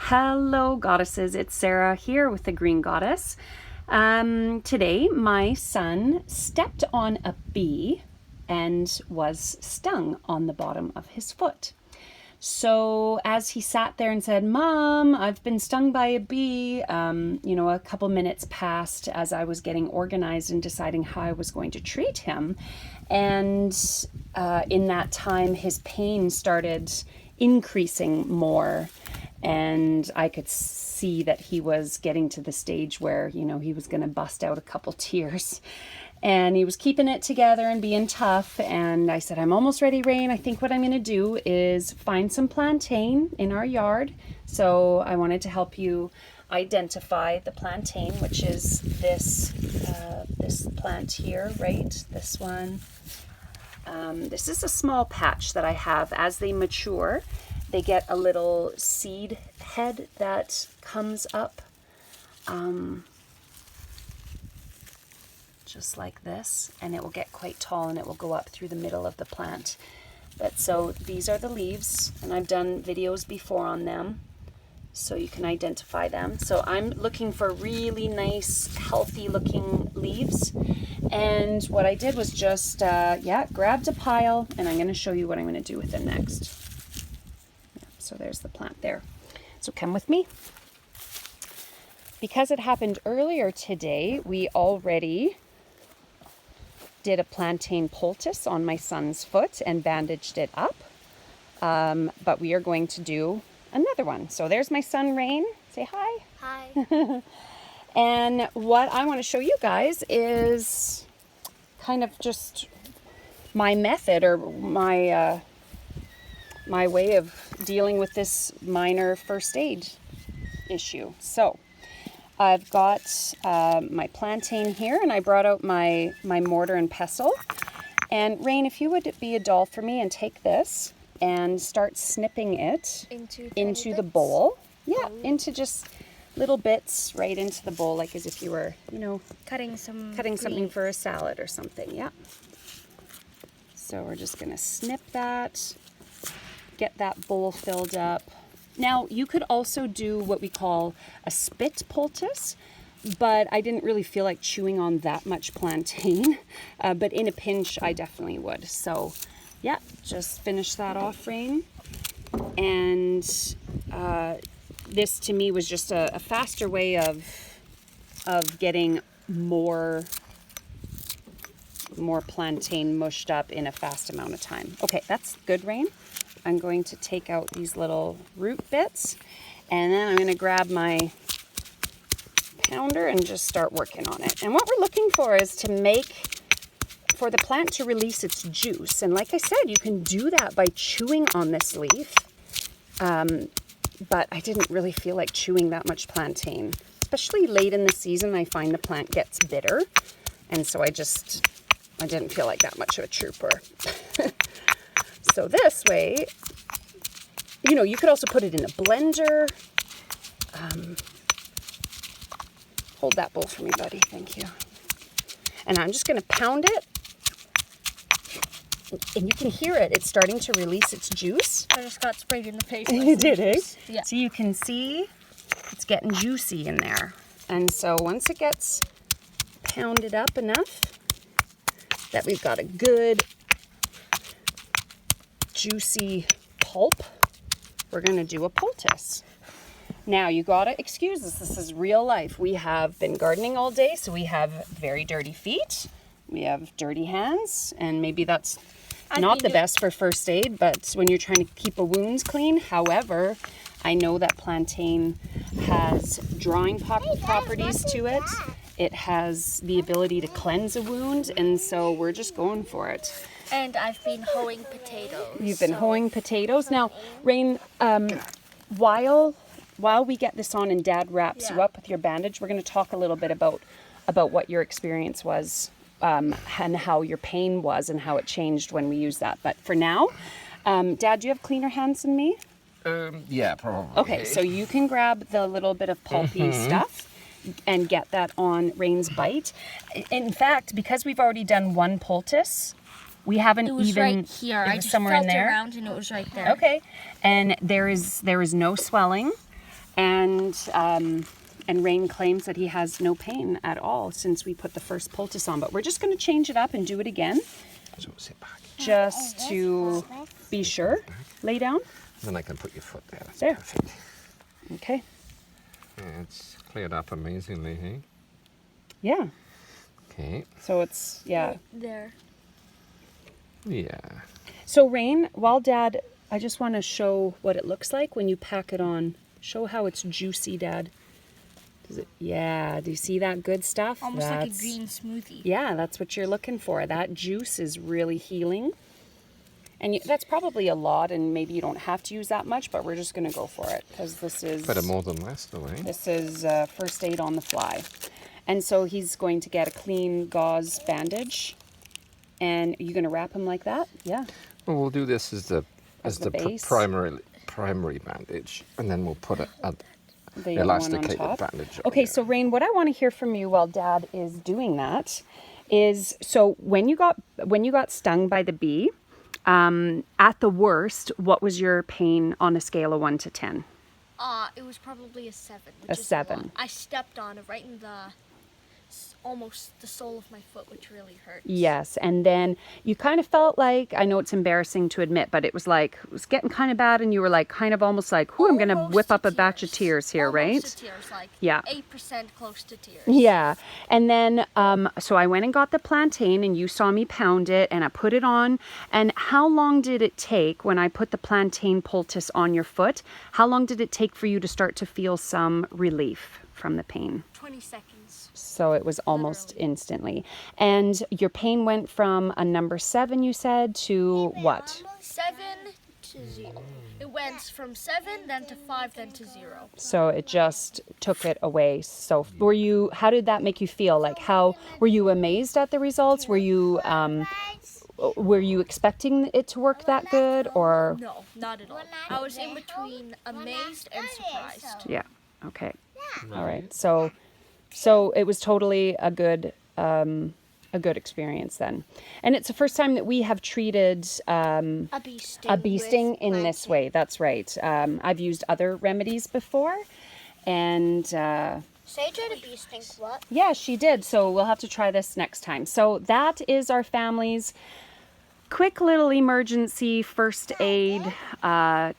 Hello goddesses, it's Sarah here with the Green Goddess. Today my son stepped on a bee and was stung on the bottom of his foot. So as he sat there and said, "Mom, I've been stung by a bee," a couple minutes passed as I was getting organized and deciding how I was going to treat him. And in that time, his pain started increasing more. And I could see that he was getting to the stage where, he was going to bust out a couple tears. And he was keeping it together and being tough. And I said, "I'm almost ready, Rain. I think what I'm going to do is find some plantain in our yard." So I wanted to help you identify the plantain, which is this plant here, right? This one. This is a small patch that I have. As they mature, they get a little seed head that comes up, just like this, and it will get quite tall and it will go up through the middle of the plant. But so these are the leaves, and I've done videos before on them, so you can identify them. So I'm looking for really nice, healthy looking leaves. And what I did was just, grabbed a pile, and I'm going to show you what I'm going to do with them next. So there's the plant there. So come with me. Because it happened earlier today, we already did a plantain poultice on my son's foot and bandaged it up. But we are going to do another one. So there's my son, Rain. Say hi. Hi. And what I want to show you guys is kind of just my method, or my way of dealing with this minor first aid issue. So I've got my plantain here, and I brought out my mortar and pestle. And Rain, if you would be a doll for me and take this and start snipping it into the bowl. Yeah, into just little bits right into the bowl, like as if you were, cutting something for a salad or something. Yeah. So we're just gonna snip that, get that bowl filled up. Now you could also do what we call a spit poultice, but I didn't really feel like chewing on that much plantain. But in a pinch, I definitely would. So yeah, just finish that off, Rain. And this to me was just a faster way of getting more plantain mushed up in a fast amount of time. Okay, that's good, Rain. I'm going to take out these little root bits, and then I'm going to grab my pounder and just start working on it. And what we're looking for is for the plant to release its juice. And like I said, you can do that by chewing on this leaf. But I didn't really feel like chewing that much plantain. Especially late in the season, I find the plant gets bitter. And so I didn't feel like that much of a trooper. So this way, you could also put it in a blender. Hold that bowl for me, buddy. Thank you. And I'm just going to pound it. And you can hear it. It's starting to release its juice. I just got sprayed in the face. You did, eh? Yeah. So you can see it's getting juicy in there. And so once it gets pounded up enough that we've got a good juicy pulp, we're going to do a poultice. Now you got to excuse us. This is real life. We have been gardening all day, so we have very dirty feet. We have dirty hands, and maybe that's not the best for first aid, but when you're trying to keep a wound clean. However, I know that plantain has drawing properties to it. It has the ability to cleanse a wound, and so we're just going for it. And I've been hoeing potatoes. You've been hoeing potatoes. Now, Rain, while we get this on and Dad wraps you up with your bandage, we're going to talk a little bit about what your experience was, and how your pain was and how it changed when we use that. But for now, Dad, do you have cleaner hands than me? Yeah, probably. Okay, so you can grab the little bit of pulpy stuff and get that on Rain's bite. In fact, because we've already done one poultice, we haven't It was even right here. I just somewhere felt in there. around and it was right there. Okay, and there is no swelling. And Rain claims that he has no pain at all since we put the first poultice on. But we're just going to change it up and do it again, So sit back. just to be sure. Lay down. Then I can put your foot there. That's There. perfect. Okay. Yeah, it's cleared up amazingly, hey? Yeah. Okay. So it's, yeah. There. Yeah. So Rain, while Dad, I just want to show what it looks like when you pack it on. Show how it's juicy, Dad. Does it? Yeah. Do you see that good stuff? Almost like a green smoothie. Yeah, that's what you're looking for. That juice is really healing. And that's probably a lot, and maybe you don't have to use that much, but we're just going to go for it because this is... Better more than less, though, eh? This is first aid on the fly. And so he's going to get a clean gauze bandage. And are you going to wrap him like that? Yeah. Well, we'll do this as the base? primary bandage, and then we'll put a The other one on elasticated top. bandage. Okay, so Rain, what I want to hear from you while Dad is doing that is, so when you got stung by the bee, at the worst, what was your pain on a scale of 1 to 10? It was probably a 7. A Which is 7. lot. I stepped on it right in almost the sole of my foot, which really hurt. Yes, and then you kind of felt like, I know it's embarrassing to admit, but it was getting kind of bad, and you were like kind of almost like, "Ooh, I'm going to Almost whip to up a batch of tears. tears here," Almost right? to tears, like Yeah. 8% close to tears. Yeah. And then, so I went and got the plantain, and you saw me pound it, and I put it on. And how long did it take when I put the plantain poultice on your foot? How long did it take for you to start to feel some relief from the pain? 20 seconds. So it was almost instantly. And your pain went from a number 7, you said, to what? 7 to 0. It went from 7, then to 5, then to 0. So it just took it away. So how did that make you feel? Like, were you amazed at the results? Were you expecting it to work that good, or? No, not at all. I was in between amazed and surprised. Yeah. Okay. All right. So it was totally a good experience then. And it's the first time that we have treated A bee sting. a bee sting with in this plantain. way. That's right. I've used other remedies before, and Say tried a bee sting, what? yeah, she did. So we'll have to try this next time. So that is our family's quick little emergency first aid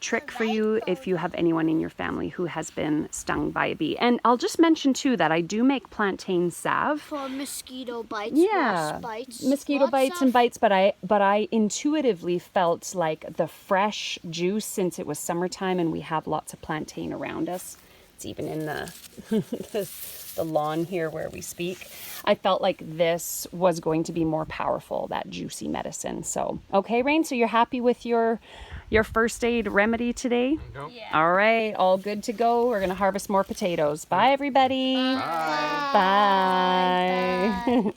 trick for you if you have anyone in your family who has been stung by a bee. And I'll just mention too that I do make plantain salve. For mosquito bites, Yeah, wasp bites. mosquito lots bites of- and bites, but I intuitively felt like the fresh juice, since it was summertime and we have lots of plantain around us. It's even in the the lawn here where we speak. I felt like this was going to be more powerful, that juicy medicine. So, okay, Rain, so you're happy with your first aid remedy today? Yeah. All right, all good to go. We're going to harvest more potatoes. Bye, everybody. Bye. Bye.